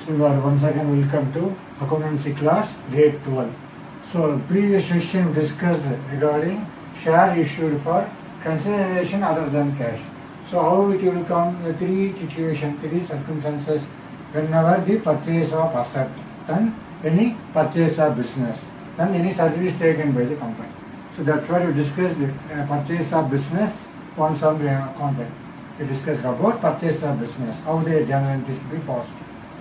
So you are once again welcome to accountancy class grade 12. So previous session discussed regarding share issued for consideration other than cash. So how it will come, three situations, three circumstances whenever the purchase of asset, then any purchase of business, then any service taken by the company. So that's why we discussed the purchase of business on some content. We discussed about purchase of business, how the journal entries to be passed.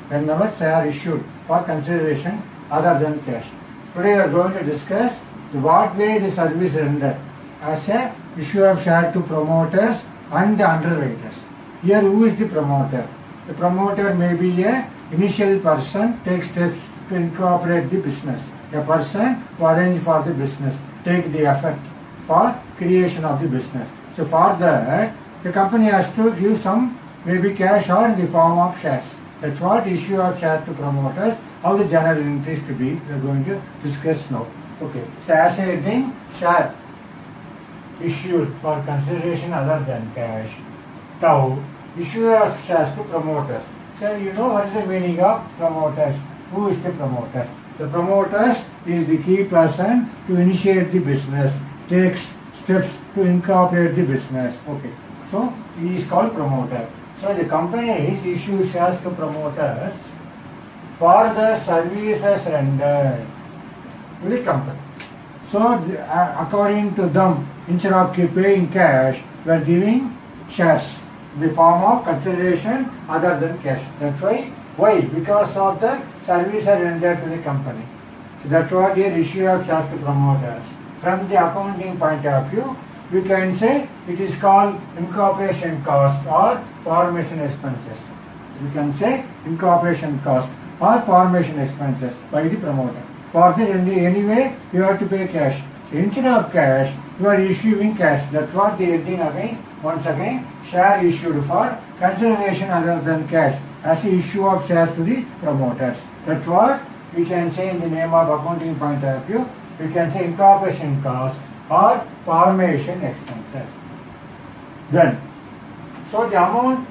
Whenever share issued for consideration other than cash. Today we are going to discuss what way the service rendered as a issue of share to promoters and the underwriters. Here who is the promoter? The promoter may be a initial person, take steps to incorporate the business. A person who arrange for the business, take the effort for creation of the business. So for that, the company has to give some maybe cash or in the form of shares. That's what issue of share to promoters, how the journal entries to be, we are going to discuss now. Okay, so as a heading, share issued for consideration other than cash. Now, issue of shares to promoters. So you know what is the meaning of promoters? Who is the promoter? The promoters is the key person to initiate the business, takes steps to incorporate the business. Okay, so he is called promoter. So the companies issue shares to promoters for the services rendered to the company. So according to them, instead of paying cash, we are giving shares in the form of consideration other than cash. That's why. Why? Because of the services rendered to the company. So that's what here issue of shares to promoters. From the accounting point of view, we can say it is called incorporation cost or formation expenses. We can say incorporation cost or formation expenses by the promoter. For this anyway, you have to pay cash. So instead of cash, you are issuing cash. That's what the heading again, once again, share issued for consideration other than cash as the issue of shares to the promoters. That's what we can say in the name of accounting point of view. We can say incorporation cost or formation expenses. Then, so the amount,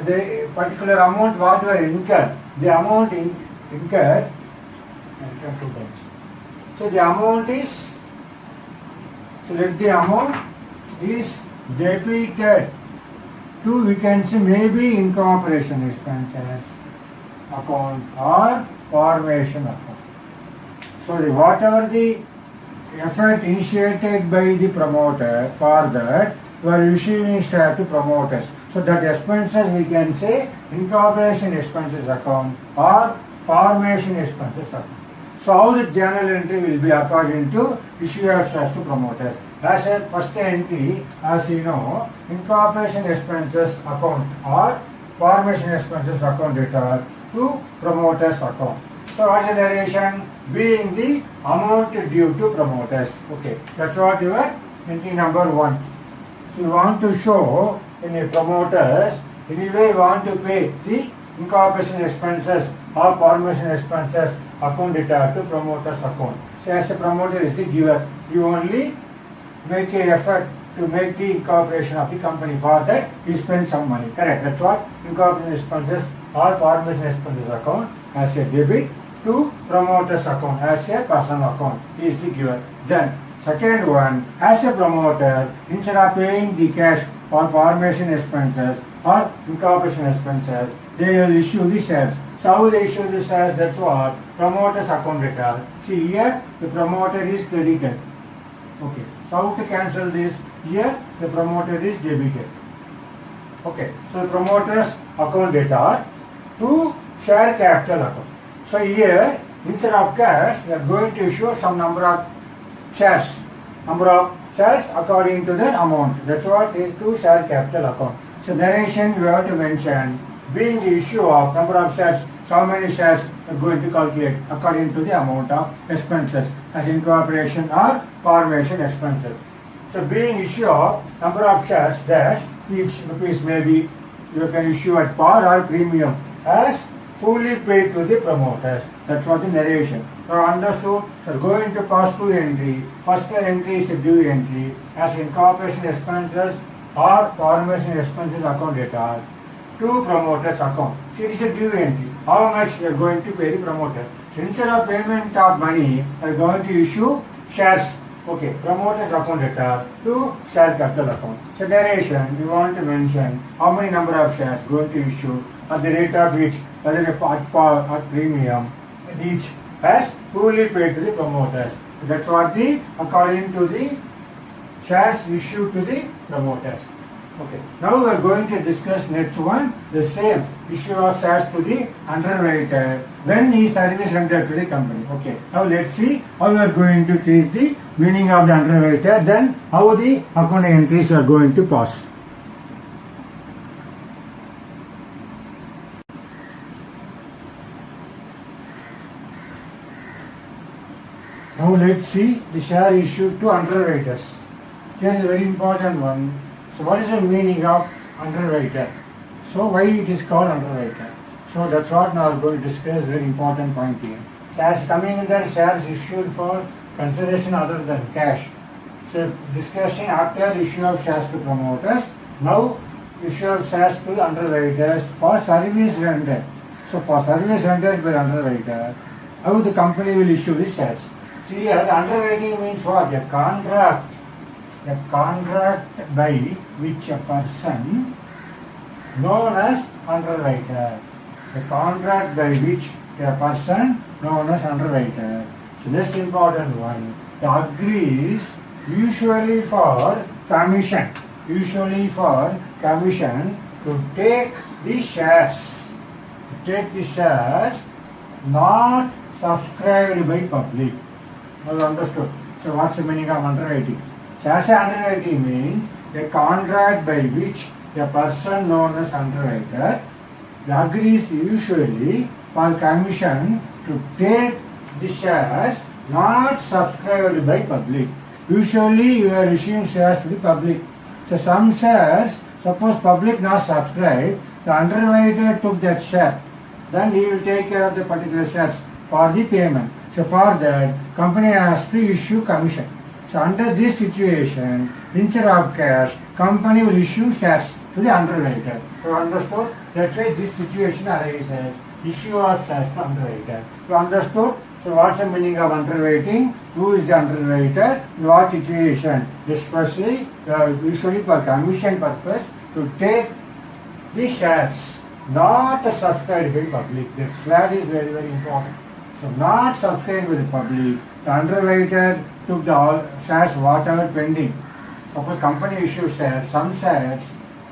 the particular amount what were incurred, the amount incurred, so the amount is, so let the amount is debited to, we can say maybe incorporation expenses account or formation account. So the whatever the effort initiated by the promoter, for that you are receiving share to promoters. So that expenses we can say incorporation expenses account or formation expenses account. So how the journal entry will be according to issue of shares to promoters. As a first entry, as you know, incorporation expenses account or formation expenses account data to promoters account. So what is the narration? Being the amount due to promoters. Okay, that's what your entry number 1. So you want to show in a promoters, anyway you want to pay the incorporation expenses or formation expenses account data to promoters account. So as a promoter is the giver, you only make an effort to make the incorporation of the company. For that you spend some money. Correct. That's what incorporation expenses or formation expenses account as a debit to promoters account as a personal account. He is the giver. Then second one, as a promoter, instead of paying the cash for formation expenses or incorporation expenses, they will issue the shares. So how they issue the shares? That's what promoters account data. See here the promoter is credited. Okay. So how to cancel this? Here the promoter is debited. Okay. So the promoters account data to share capital account. So here instead of cash, we are going to issue some number of shares. Number of shares according to the amount. That's what is to share capital account. So narration we have to mention being the issue of number of shares. So how many shares we are going to calculate according to the amount of expenses as incorporation or formation expenses. So being issue of number of shares dash each rupees maybe you can issue at par or premium as fully paid to the promoters. That's what the narration. So understood. So going to cost to entry. First entry is a due entry as incorporation expenses or formation expenses account data to promoters account. See, it is a due entry. how much we are going to pay the promoter. So instead of payment of money, we are going to issue shares. Okay, promoter's account data to share capital account. So narration, we want to mention how many number of shares going to issue at the rate of which, whether at par or premium, and each has fully paid to the promoters. So that's what the, according to the shares issued to the promoters. Okay. Now we are going to discuss next one, the same issue of shares to the underwriter when he service rendered to the company. Okay. Now let's see how we are going to treat the meaning of the underwriter, then how the accounting entries are going to pass. Now let's see the share issued to underwriters. Here is a very important one. So what is the meaning of underwriter? So why it is called underwriter? So that's what now we are going to discuss, very important point here. Shares coming in there, shares issued for consideration other than cash. So discussing after issue of shares to promoters, now issue of shares to underwriters for service rendered. So for service rendered by underwriter, how the company will issue the shares? See here, the underwriting means what? A contract by which a person known as underwriter. A contract by which a person known as underwriter. So next important one, the agrees usually for commission to take the shares. Not subscribed by public. Well understood. So what's the meaning of underwriting? Shares underwriting means a contract by which a person known as underwriter agrees usually for commission to take the shares not subscribed by public. Usually you are issuing shares to the public. So some shares, suppose public not subscribed, the underwriter took that share. Then he will take care of the particular shares for the payment. So for that, company has to issue commission. So under this situation, instead of cash, company will issue shares to the underwriter. So understood? That's why this situation arises. Issue of shares to underwriter. So understood? So what's the meaning of underwriting? Who is the underwriter? In what situation? Especially, usually for commission purpose, to take the shares, not subscribed by public. That is very, very important. So not subscribed by the public, the underwriter took the shares whatever pending. Suppose company issues shares, some shares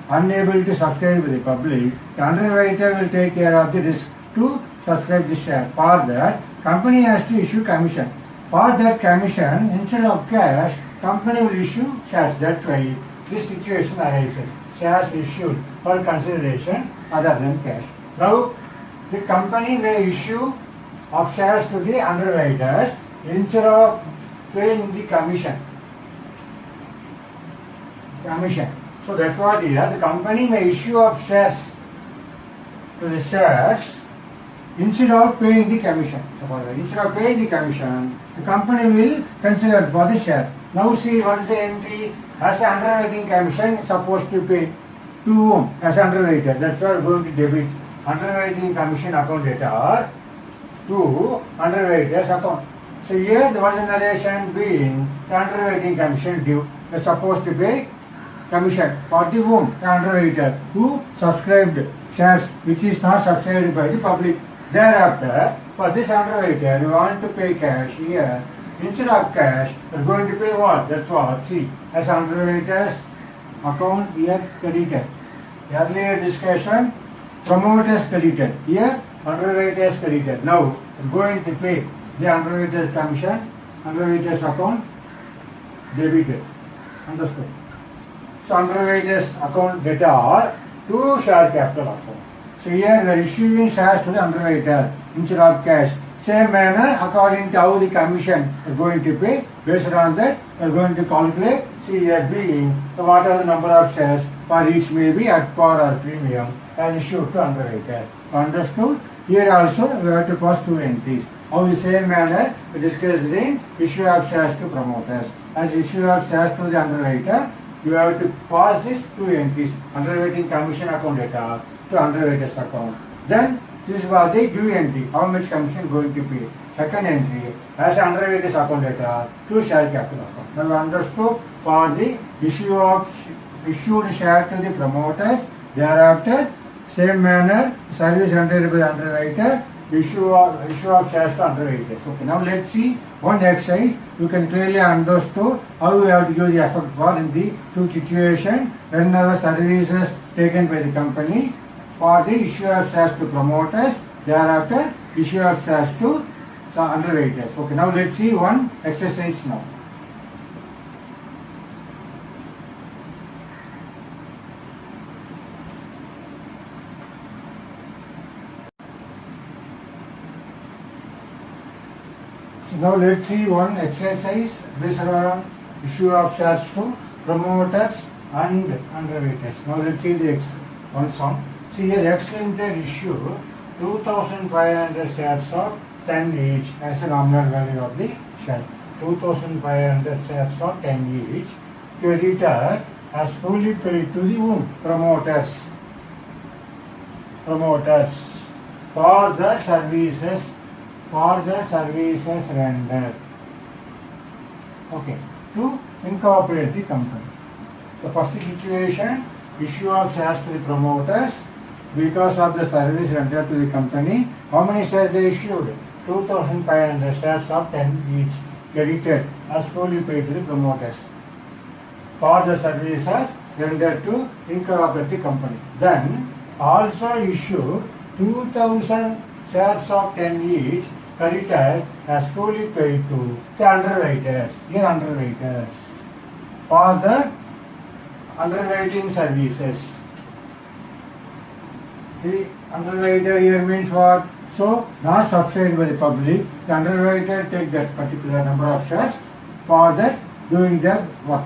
unable to subscribe with the public, the underwriter will take care of the risk to subscribe the share. For that, company has to issue commission. For that commission, instead of cash, company will issue shares. That's why this situation arises. Shares issued for consideration other than cash. Now, the company may issue of shares to the underwriters instead of paying the commission. So that's what here, the company may issue of shares to the shares instead of paying the commission. Suppose instead of paying the commission, the company will consider for the share. Now see what is the entry? As an underwriting commission is supposed to pay to whom? As underwriter. That's why we are going to debit underwriting commission account data to underwriter's account. So here the what is the narration being the underwriting commission due. They are supposed to pay commission for the whom? The underwriter who subscribed shares which is not subscribed by the public. Thereafter, for this underwriter, you want to pay cash here. Instead of cash, you are going to pay what? That's what. See, as underwriter's account here credited. Earlier discussion, promoters credited. Here, underwriter's credited. Now, you are going to pay the underwriter's commission, underwriter's account debited. Understood? So, underwriter's account debtor to share capital account. So here we are issuing shares to the underwriter instead of cash. Same manner, according to how the commission are going to pay, based on that, we are going to calculate, see here being, so what are the number of shares for each may be at par or premium and issued to underwriter. Understood? Here also we have to pass two entries. How the same manner we discussed in issue of shares to promoters. As issue of shares to the underwriter, you have to pass these two entries, underwriting commission account data to underwriter's account. Then This was the due entry. How much commission going to pay? Second entry, as underweight is account data to share capital account. Now you understood for the issued share to the promoters. Thereafter, same manner, service rendered by the underwriter, issue of shares to underwriters. Okay, now let's see one exercise. You can clearly understand how we have to give the effect for in the two situations whenever services taken by the company for the issue of shares to promoters, thereafter issue of shares to underwriters. Okay, now let's see one exercise now. So now let's see one exercise based on issue of shares to promoters and underwriters. Now let's see the one sum. See here, X Limited issue 2,500 shares of 10 each as a nominal value of the share. 2,500 shares of 10 each. Creditor has fully paid to the whom? Promoters. Promoters for the services rendered. Okay, to incorporate the company. The first situation, issue of shares to the promoters because of the service rendered to the company. How many shares they issued? 2,500 shares of 10 each, credited as fully paid to the promoters for the services rendered to incorporate the company. Then also issued 2,000 shares of 10 each, credited as fully paid to the underwriters. Here underwriters for the underwriting services. The underwriter here means what? So, not subscribed by the public, the underwriter take that particular number of shares for that doing their work.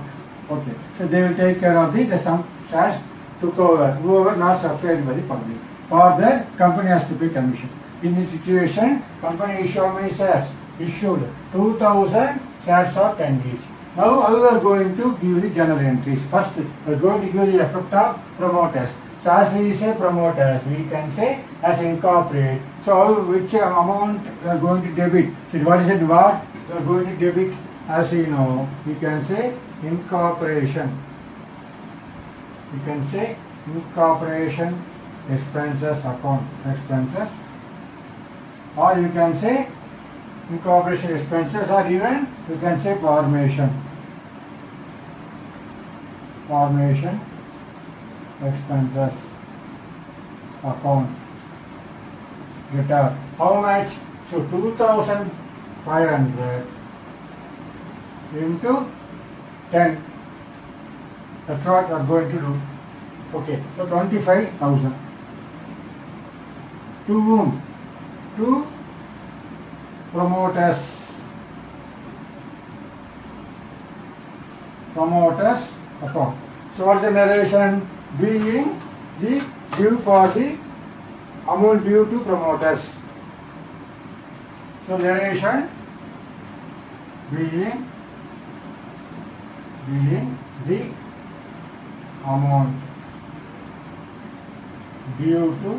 Okay. So, they will take care of the some shares took over, whoever not subscribed by the public. For that, company has to pay commission. In this situation, company issue how many shares? Issued 2,000 shares of 10 each. Now, how we are going to give the journal entries? First, we are going to give the effect of promoters. So, as we say promoters, we can say as incorporate. So, which amount we are going to debit? So, what is it? What we are going to debit? As you know, we can say incorporation. We can say incorporation expenses account expenses, or you can say incorporation expenses, or even you can say formation expenses account data. How much? So 2,500 into 10. That's what we are going to do. Okay, so 25,000. To whom? To promoters. Promoters account. So what's the narration? Being the due for the amount due to promoters. So narration being the amount due to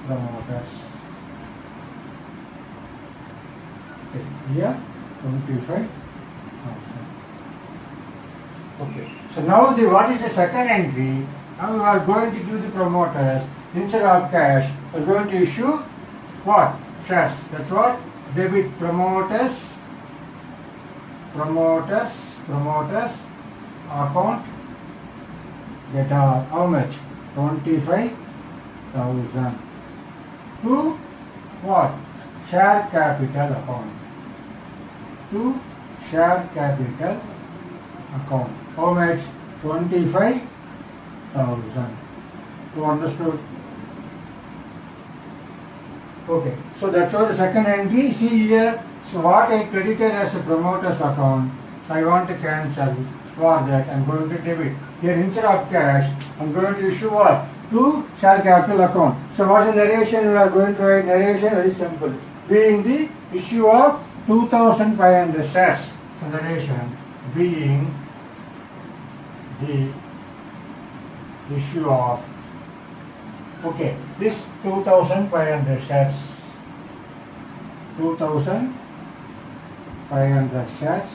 promoters. Okay, here 25,000. Okay. So now what is the second entry? Now we are going to give the promoters instead of cash. We are going to issue what? Shares. That's what? Debit promoters account data. How much? 25,000 to what? Share capital account. To share capital account. How much? 25,000. You understood? Okay. So that's what the second entry. See here. So what I credited as a promoter's account, so I want to cancel. For that, I'm going to debit. Here instead of cash, I'm going to issue what? To share capital account. So what's the narration? We are going to write narration very simple. Being the issue of 2,500 shares. So narration being the issue of Okay, this 2,500 shares. 2,500 shares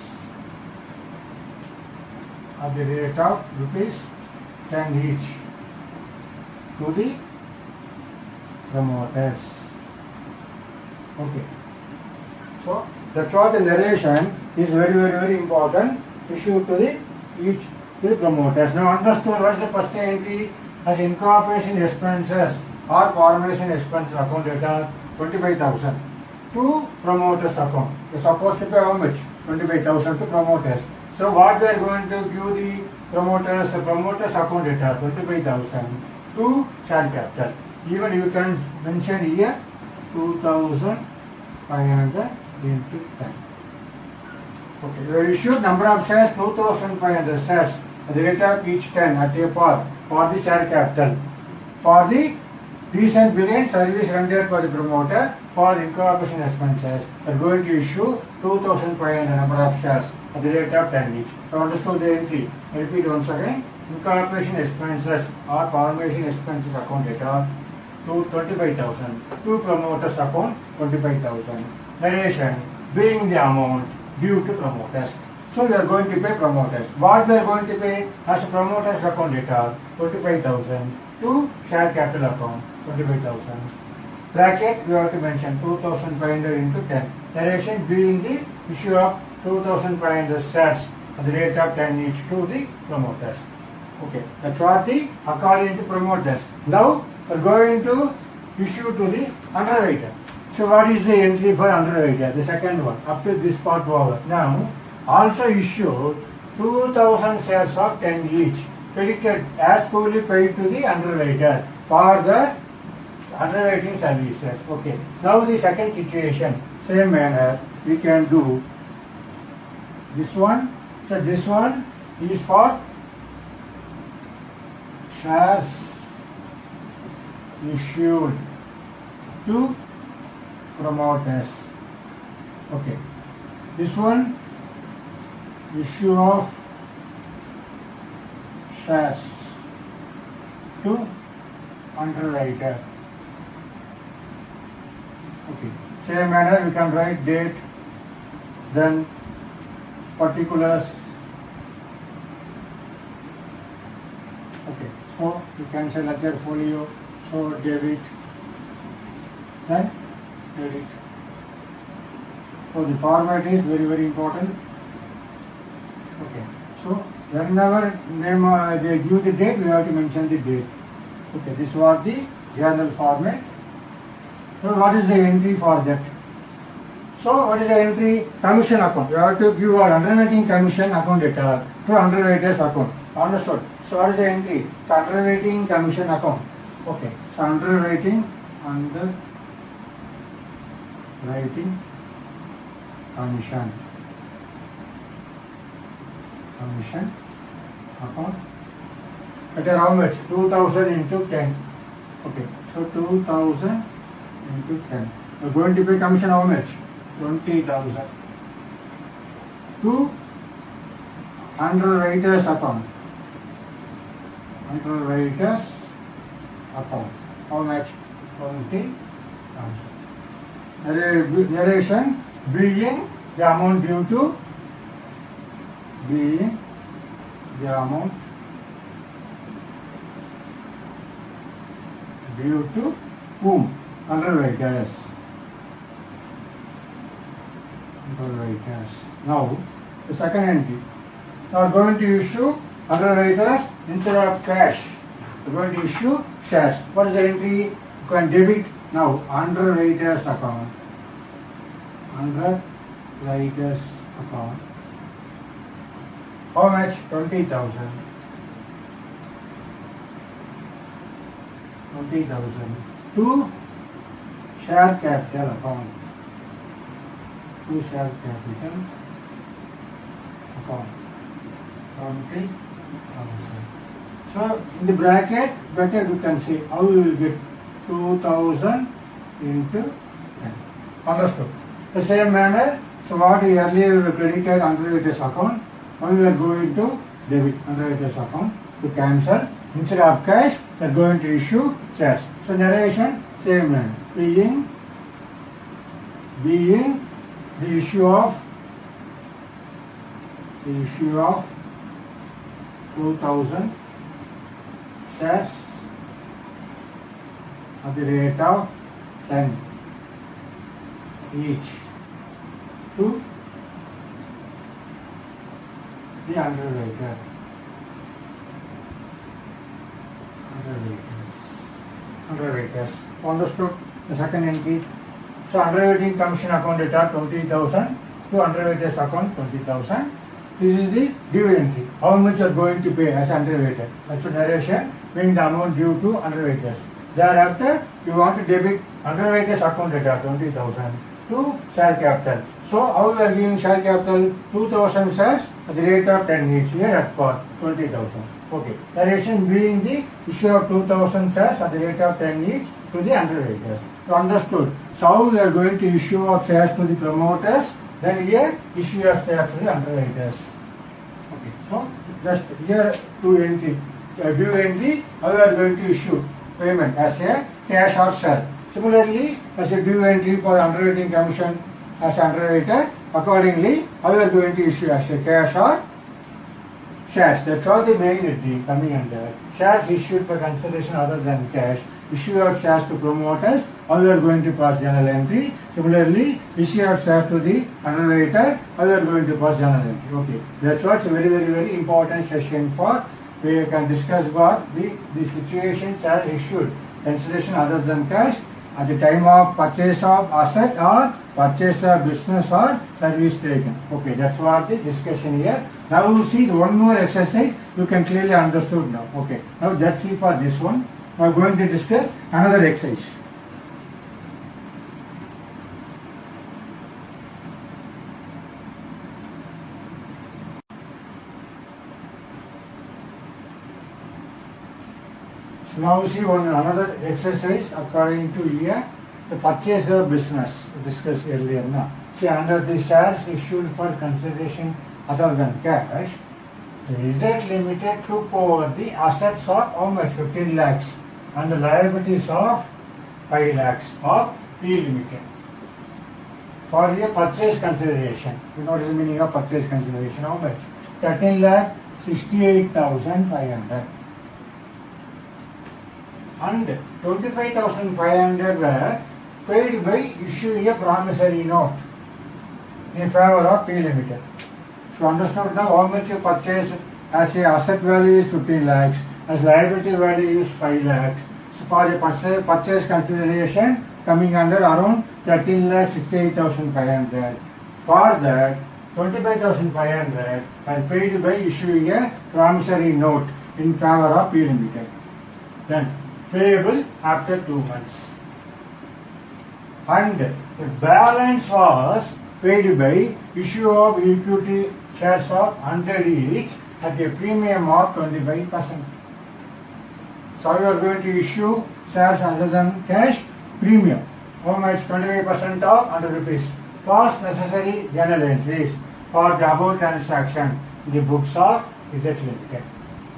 at the rate of rupees 10 each to the promoters. Okay. So that's what the narration is very important. Issue to the each to the promoters. Now understood what is the first entry as incorporation expenses or formation expenses account data 25,000 to promoters account. You're supposed to pay how much? 25,000 to promoters. So what we are going to give the promoters account data 25,000 to share capital. Even you can mention here 2,500 into 10. Okay, you issued number of shares 2,500 shares at the rate of each 10 at a par for the share capital. For the decent billing service rendered for the promoter for incorporation expenses, we are going to issue 2,500 number of shares at the rate of 10 each. So understood the entry. I repeat once again. Incorporation expenses or formation expenses account data to 25,000. To promoters account 25,000. Narration being the amount due to promoters. So we are going to pay promoters. What we are going to pay as a promoters account data 25,000 to share capital account 25,000. Bracket we have to mention 2,500 into 10. Narration being the issue of 2,500 shares at the rate of 10 each to the promoters. Okay, that's what the according to promoters. Now we are going to issue to the underwriter. So what is the entry for underwriter? The second one, up to this part over. Now also issue 2,000 shares of 10 each, credited as fully paid to the underwriter for the underwriting services. Okay. Now the second situation, same manner we can do this one. So this one is for shares issued to promoters. Okay. This one issue of shares to underwriter. Okay. Same manner we can write date, then particulars. Okay. So you can say ledger folio. So debit, then credit. So the format is very important. Okay. So whenever they give the date, we have to mention the date. Okay. This was the journal format. So what is the entry for that? So what is the entry? Commission account. You have to give our underwriting commission account data to underwriter's account. Understood? So what is the entry? So underwriting commission account. Okay. So underwriting commission account. At how much? 2,000 into 10. Okay. So 2,000 into 10. We are going to pay commission how much? 20,000 to underwriter's account. Underwriter's account. How much? 20,000. Narration being the amount due to whom? Underwriters. Now the second entry. Now we are going to issue underwriters instead of cash. We are going to issue shares. What is the entry? You can debit now underwriters account. Underwriters account. How much? 20,000. 20,000 to share capital account. To share capital account. 20,000. So in the bracket, better you can see how you will get 2,000 into 10. Understood? The same manner. So what we earlier credited underwriter's account, now we are going to debit underwriter's account to cancel. Instead of cash, we are going to issue shares. So narration, same line. Being the issue of 2000 shares at the rate of 10 each to the underwriter. Underwriters. Understood the second entry. So underwriting commission account data 20,000 to underwriters account 20,000. This is the due entry. How much you are going to pay as underwriter? That's the narration being the amount due to underwriters. Thereafter, you want to debit underwriters account data 20,000 to share capital. So how we are giving share capital? 2,000 shares at the rate of 10 each year at par 20,000. Okay. Narration being the issue of 2,000 shares at the rate of 10 each to the underwriters. So understood. So how we are going to issue of shares to the promoters? Then here issue of shares to the underwriters. Okay. So just here due entry. How we are going to issue payment as a cash or share. Similarly, as a due entry for underwriting commission as underwriter, accordingly, how we are going to issue as a cash or shares. That's all the main entry coming under. Shares issued for consideration other than cash. Issue of shares to promoters, how we are going to pass journal entry. Similarly, issue of shares to the underwriter, how we are going to pass journal entry. Okay, that's what's a very important session for. We can discuss about the situation shares issued consideration other than cash at the time of purchase of asset or purchase of business or service taken. Okay, that's what the discussion here. Now you see the one more exercise you can clearly understood now. Okay, now that's it for this one. We are going to discuss another exercise. So now see another exercise according to here, the purchase of business discussed earlier now. See, under the shares issued for consideration other than cash, the Z Limited took over the assets of how much? 15 lakhs and the liabilities of 5 lakhs of P Limited for a purchase consideration. You know what is the meaning of purchase consideration? How much? 13 lakh 68,500 and 25,500 were paid by issuing a promissory note in favor of P Limited. So understand now how much you purchase as a asset value is 15 lakhs, as liability value is 5 lakhs. So for a purchase consideration coming under around 13 lakh 68,500. For that 25,500 are paid by issuing a promissory note in favor of P Limited. Then payable after 2 months. And the balance was paid by issue of equity shares of 100 each at a premium of 25%. So you are going to issue shares other than cash premium. How much? 25% of 100 rupees. Pass necessary journal entries for the above transaction in the books of Z Limited.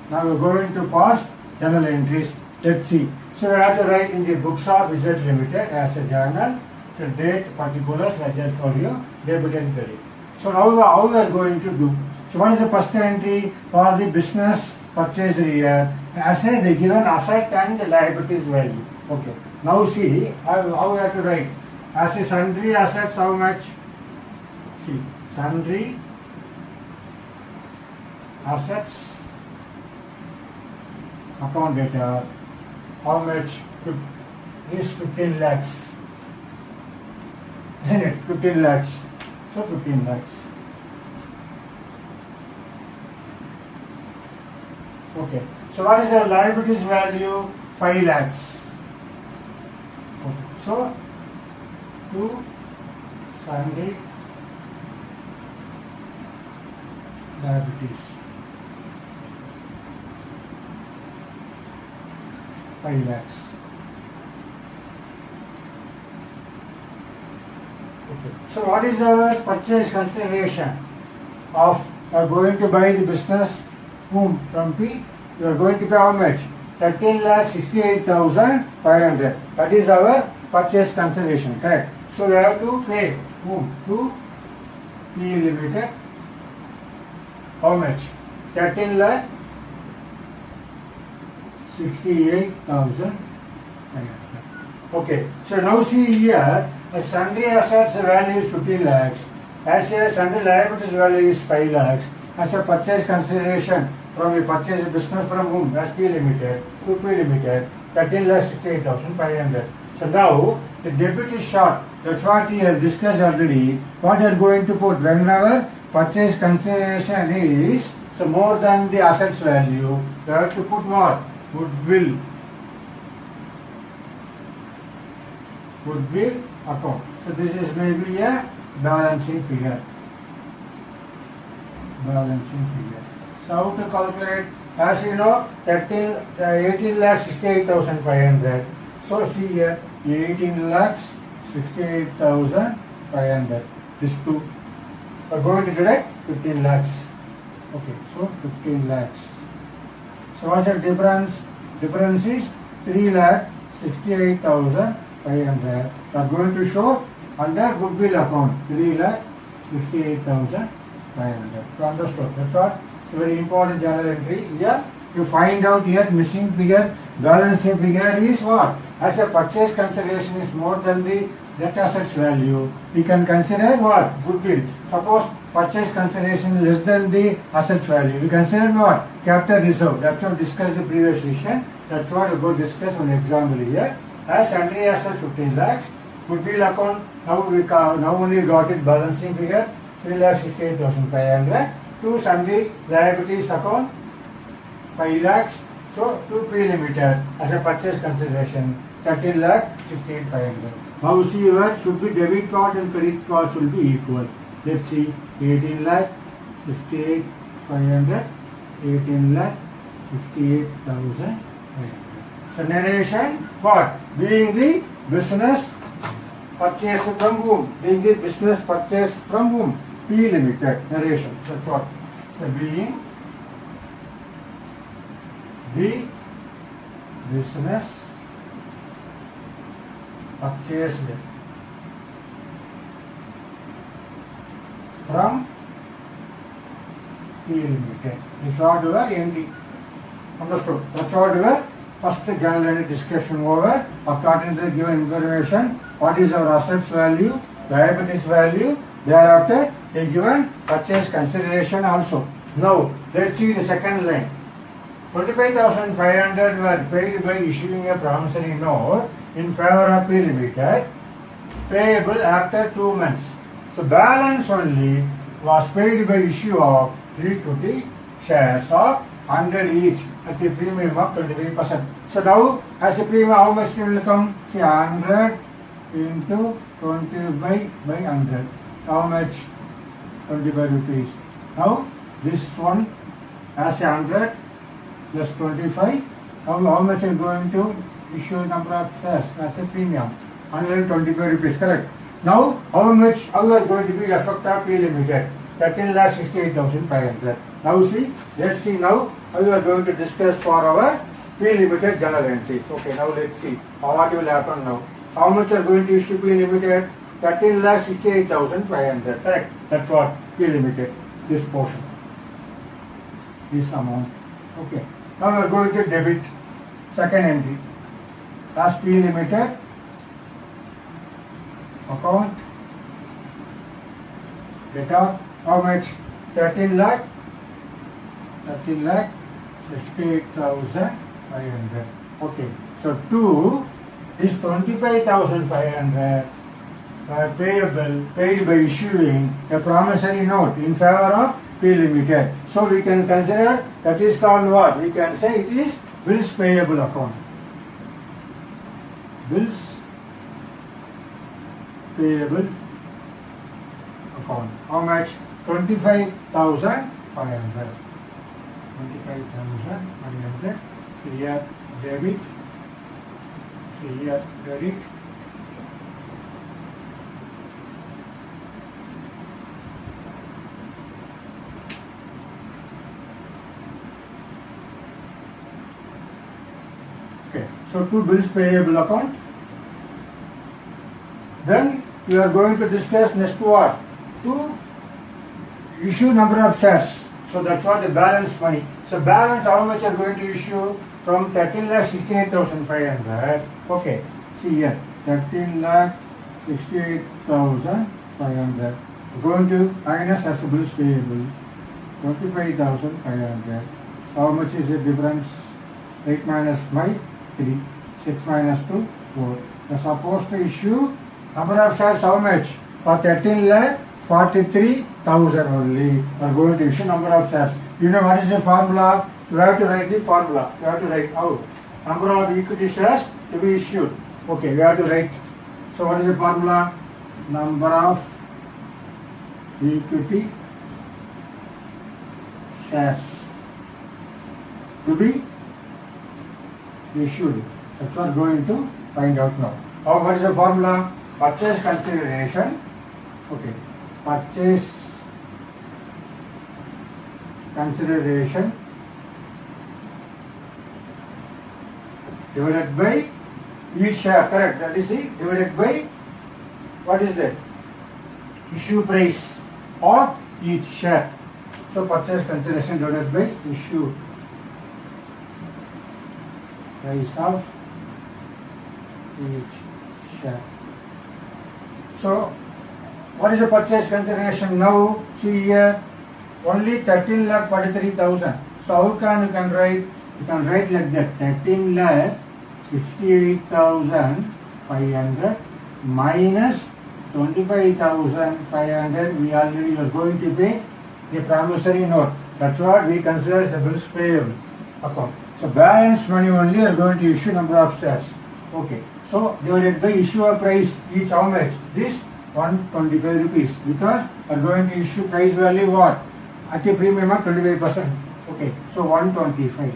Now we are going to pass journal entries. Let's see. So we have to write in the books of Z Limited as a journal. So date, particulars, ledger folio, debit and credit. So now how we are going to do? So what is the first entry for the business purchase here? As a the given asset and the liabilities value. Okay. Now see how we have to write. As a sundry assets, how much? See, sundry assets account data. How much? This 15 lakhs. Isn't it? 15 lakhs. So 15 lakhs. Okay. So what is the liabilities value? 5 lakhs. Okay. So 2 sundry liabilities. 5 lakhs. Okay. So what is our purchase consideration of going to buy the business whom from P? You are going to pay how much? 13,68,500. That is our purchase consideration, correct? So we have to pay whom? To P Limited. How much? 13,68,500. Okay. So now see here, a sundry assets value is 15 lakhs. As a sundry liabilities value is 5 lakhs. As a purchase consideration from a purchase business from whom? As P Limited to P Limited, 13,68,500. So now the debit is short. That's what we have discussed already. What you are going to put whenever purchase consideration is so more than the assets value, you have to put what? Goodwill. Goodwill account. So this is maybe a balancing figure. Balancing figure. So how to calculate? As you know, 18,68,500. So see here, 18,68,500. These two are going to deduct 15 lakhs. Okay, so 15 lakhs. So what's the difference? Difference is 3,68,500. Are going to show under goodwill account 3,68,500. So understood? That's what. It's a very important journal entry. Here you find out here missing figure, balancing figure is what? As a purchase consideration is more than the net assets value, we can consider what? Goodwill. Suppose purchase consideration is less than the assets value, we consider what? Capital reserve. That's what we discussed the previous session. That's what we go discuss on example here. As sundry assets 15 lakhs, goodwill account, now only got it balancing figure 3,68,500. To sundry liabilities account 5 lakhs. So to P Limited as a purchase consideration 13,68,500. Now see here should be debit part and credit part should be equal. Let's see 18,68,500, 18,68,500. So narration what? Being the business purchase from whom? Being the business purchase from whom? P Limited. Narration. That's what. So being the business purchased from P Limited. This what your entry. Understood? That's what your first journal entry discussion over. According to the given information, what is our assets value, liabilities value, thereafter the given purchase consideration also. Now let's see the second line. 25,500 were paid by issuing a promissory note in favor of P Limited, payable after 2 months. So balance only was paid by issue of 320 shares of 100 each at the premium of 25%. So now as a premium how much will come? See 100 into 20 by 100. How much? 25 rupees. Now this one as a 100 plus 25. How much are going to issue number of shares as a premium? 125 rupees, correct? Now how much? How are going to be effect of P Limited? 13,68,500. Now see, let's see now how we are going to discuss for our P Limited journal entry. Okay, now let's see what will happen now. How much are going to issue P Limited? 13,68,500. Correct? That's what P Limited. This portion, this amount. Okay. Now we are going to debit second entry. As P Limited account debtor. How much? 13 lakh 68,500. Okay. So 2 is 25,500 payable, paid by issuing a promissory note in favor of P Limited. So we can consider that is called what? We can say it is bills payable account. Bills payable account. How much? 25,500. 25,500. So here debit. So here credit. So to bills payable account. Then you are going to discuss next what? To issue number of shares. So that's what the balance money. So balance how much you are going to issue from 13,68,500. Okay. See here 13,68,500. Going to minus as bills payable 25,500. How much is the difference? 8 minus 5, 3. 6 minus 2, 4. You are supposed to issue number of shares how much? For 13,43,000 only. You are going to issue number of shares. You know what is the formula? You have to write the formula. You have to write out. Number of equity shares to be issued. Okay, you have to write. So what is the formula? Number of equity shares to be issued. That's what we are going to find out now. What is the formula? Purchase consideration. Okay. Purchase consideration divided by each share. Correct. That is the divided by what is that? Issue price of each share. So purchase consideration divided by issue price of each share. So what is the purchase consideration now? See here only 13,43,000. So how can you can write? You can write like that 13,68,500 minus 25,500. We already are going to pay the promissory note. That's what we consider as a bills payable account. So balance money only are going to issue number of shares. Okay. So divided by issue price each how much? This 125 rupees because we are going to issue price value what? At a premium of 25%. Okay. So 125.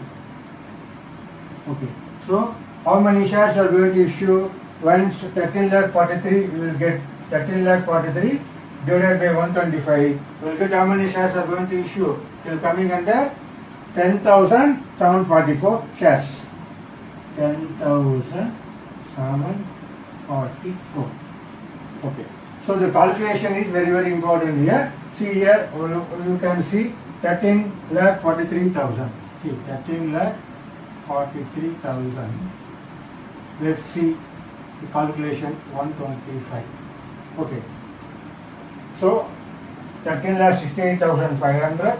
Okay. So how many shares are going to issue? Once 13,43,000 you will get 13,43,000 divided by 125. You will get how many shares are going to issue? It will coming under 10,744 shares. 10,744. Okay. So the calculation is very, very important here. See here, you can see 13,43,000. See 13,43,000. Let's see the calculation 125. Okay. So 13,68,500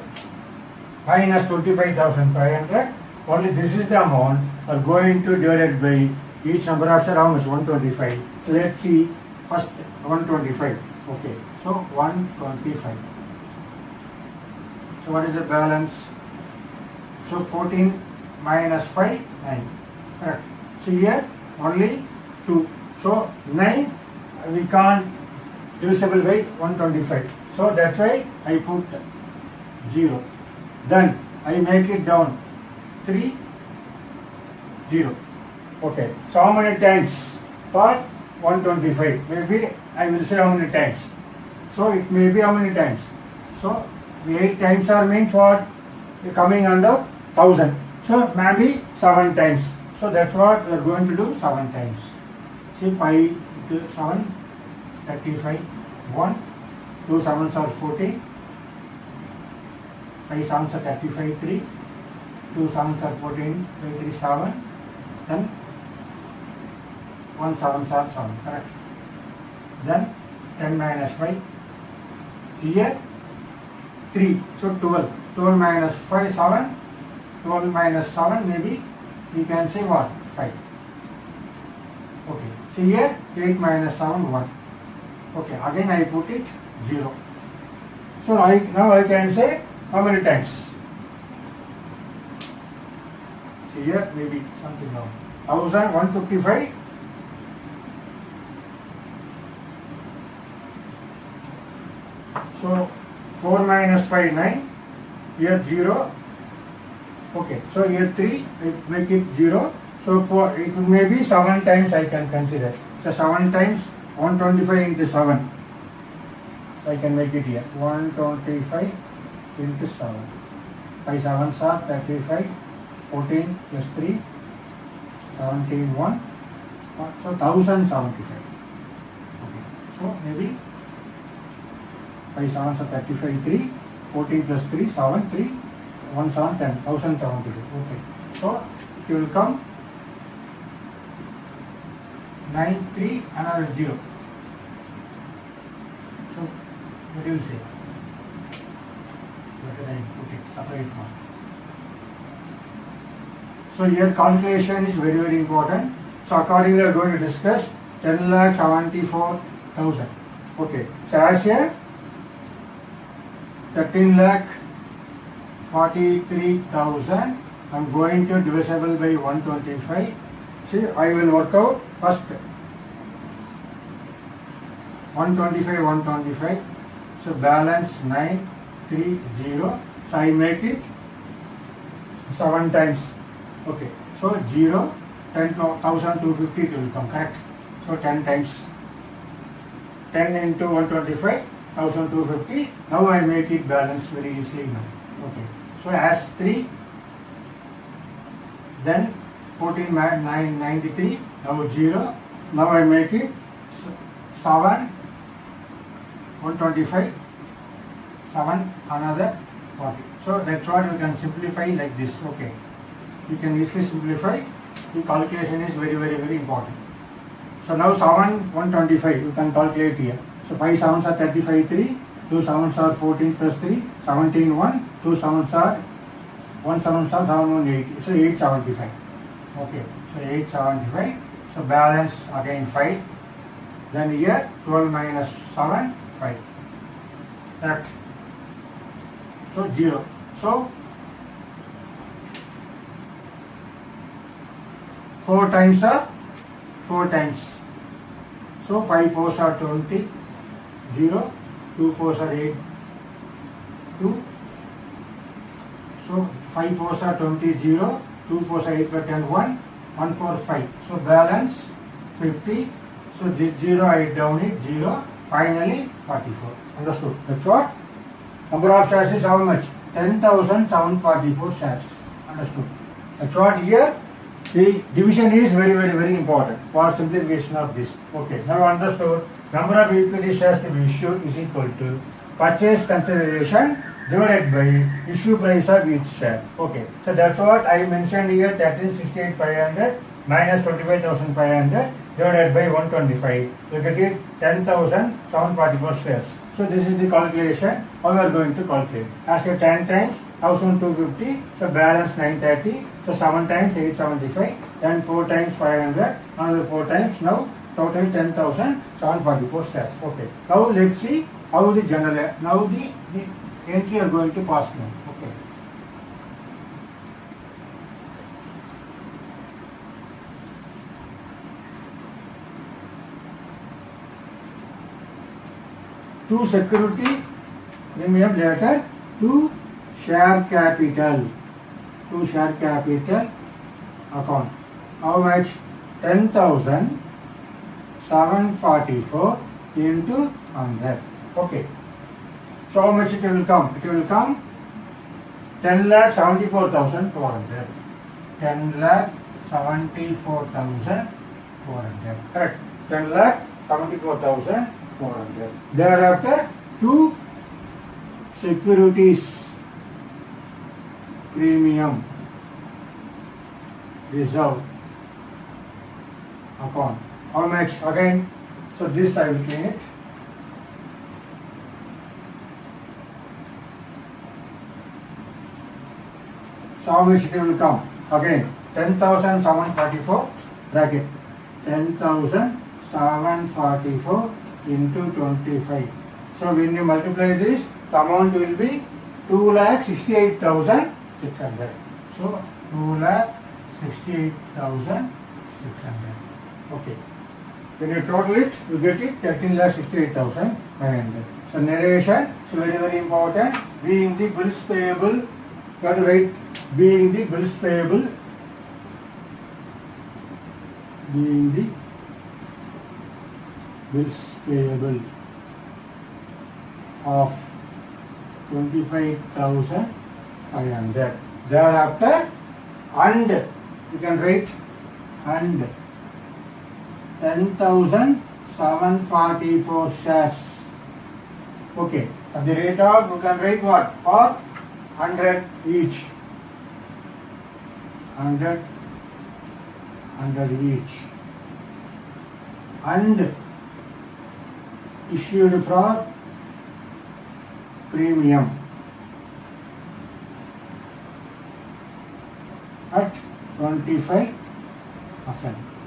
minus 25,500. Only this is the amount are going to divide by each number of shares how much? 125. So let's see first 125. Okay. So 125. So what is the balance? So 14 minus 5, 9. Correct. So here only 2. So 9 we can't divisible by 125. So that's why I put 0. Then I make it down 3, 0. Okay. So how many times for 125? Maybe I will say how many times. So it may be how many times. So 8 times are means what? Coming under 1000. So maybe 7 times. So that's what we are going to do 7 times. See 5 into 7, 35, 1, 2 sevens are 14, 5 sevens are 35, 3, 2 sevens are 14, 5, 3, 7, then 1 sevens are 7, correct. Then 10 minus 5, here 3, so 12, 12 minus 5, 7, 12 minus 7 maybe we can say what? 5. Okay, so here 8 minus 7, 1. Okay, again I put it 0. So now I can say how many times? See here maybe something wrong. 1,155. So 4 minus 5, 9. Here 0. Okay, so here 3, I make it 0. So for it may be 7 times I can consider. So 7 times 125 into 7. So I can make it here. 125 into 7. 5 sevens are 35. 14 plus 3. 17,1. So 1,075. Okay. So maybe 5 7s are 35, 3, 14 plus 3, 7, 3, 1 7, 10, 1,075. Okay. So it will come 9, 3, another 0. So what do you say? Whether I put it separate one. So here calculation is very, very important. So accordingly we are going to discuss 10,74,000. Okay. So as here 13,43,000 I am going to divisible by 125. See, I will work out first 125, 125. So balance 930. So I make it 7 times. Okay. So 0, 10,250 it will come, correct? So 10 times 10 into 125, 1,250. Now I make it balance very easily now. Okay. So as 3, then 14 993. Now 0. Now I make it 7, 125, 7, another 40. So that's what you can simplify like this. Okay. You can easily simplify. The calculation is very, very, very important. So now 7, 125 you can calculate here. So 5 7s are 35, 3, 2 7s are 14 plus 3, 17, 1, 2 7s are 1 7s are 7, 1, 8. So 875. Okay. So 875. So balance again 5. Then here 12 minus 7, 5. Correct. So 0. So 4 times are 4 times. So 5 4s are 20, 0, 2 4s are 8, 2. So 5 4s are 20, 0, 2 4s are 8 by 10, 1, 1 4 5. So balance 50. So this 0 I down it 0. Finally 44. Understood? That's what? Number of shares is how much? 10,744 shares. Understood? That's what here. The division is very, very, very important for simplification of this. Okay. Now understood. Number of equity shares to be issued is equal to purchase consideration divided by issue price of each share. Okay. So that's what I mentioned here. 1368,500 minus 25,500 divided by 125. You get it 10,744 shares. So this is the calculation. How we are going to calculate? As a 10 times 1,250. So balance 930. So 7 times 875. Then 4 times 500. Another 4 times. Now total 10,744 shares. Okay. Now let's see how the general. Now the entry are going to pass now. Okay. To security premium later to share capital account. How much? 10,744 into 100. Okay. So how much it will come? It will come 10,74,400. 10,74,400. Correct. 10,74,400. Thereafter, to securities premium reserve account. How much? Again, so this I will clean it. So how much it will come? Again, 10,744 bracket. 10,744 into 25. So when you multiply this, the amount will be 2,68,600. So 2,68,600. Okay. When you total it, you get it 13,68,500. So narration is very, very important. Being the bills payable, you have to write being the bills payable. Being the bills payable of 25,500. Thereafter, and you can write and 10,744 shares. Okay, at the rate of, you can write what? For 100 each. 100 each. And issued for premium at 25%.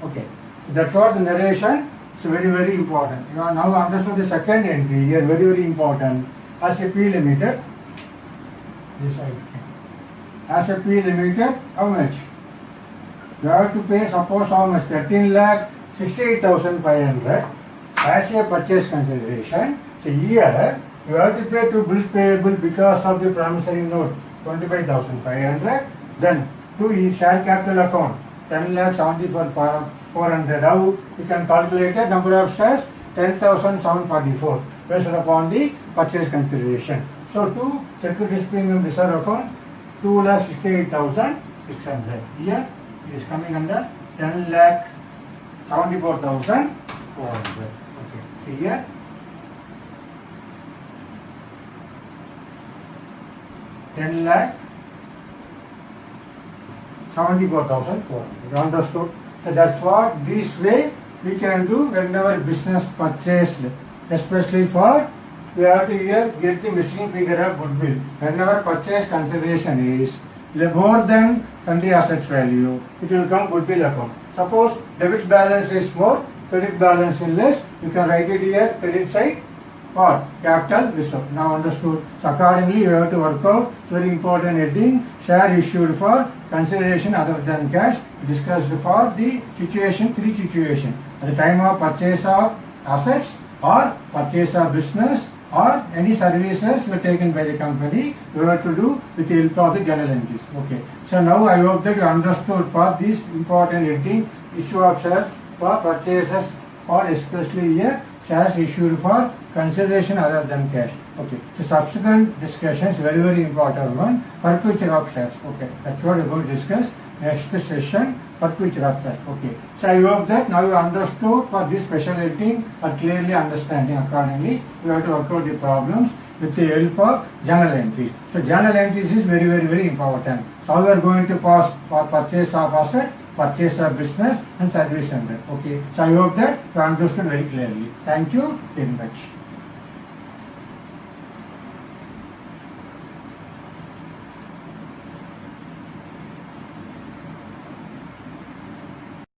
Okay, that's what the narration. It's very, very important. You have now understood the second entry here, very, very important. As a P limited, this I can. As a P limited, how much? You have to pay, suppose how much? 13,68,500 as a purchase consideration. So here you have to pay two bills payable because of the promissory note, 25,500. Then to share capital account, 10,74,400. How you can calculate a number of shares? 10,744 based upon the purchase consideration. So to securities premium reserve account, 2,68,600. Here it is coming under 10,74,400. Okay. So here 10,74,400. Understood? So that's what this way we can do whenever business purchased, especially for we have to here get the missing figure of goodwill. Whenever purchase consideration is more than country assets value, it will come goodwill account. Suppose debit balance is more, credit balance is less, you can write it here credit side or capital reserve. Now understood. So accordingly you have to work out. It's very important heading. Share issued for consideration other than cash. Discussed for the situation, three situations. At the time of purchase of assets or purchase of business or any services were taken by the company, you have to do with the help of the journal entries. Okay. So now I hope that you understood for this important heading, issue of shares for purchases or especially here shares issued for consideration other than cash. Okay. So subsequent discussions, very, very important one, forfeiture of shares. Okay. That's what we're going to discuss next session, forfeiture of shares. Okay. So I hope that now you understood for this special heading or clearly understanding accordingly. You have to work out the problems with the help of journal entries. So journal entries is very, very, very important. So how we are going to pass for purchase of asset, purchase of business and service center. Okay. So I hope that you understood very clearly. Thank you very much.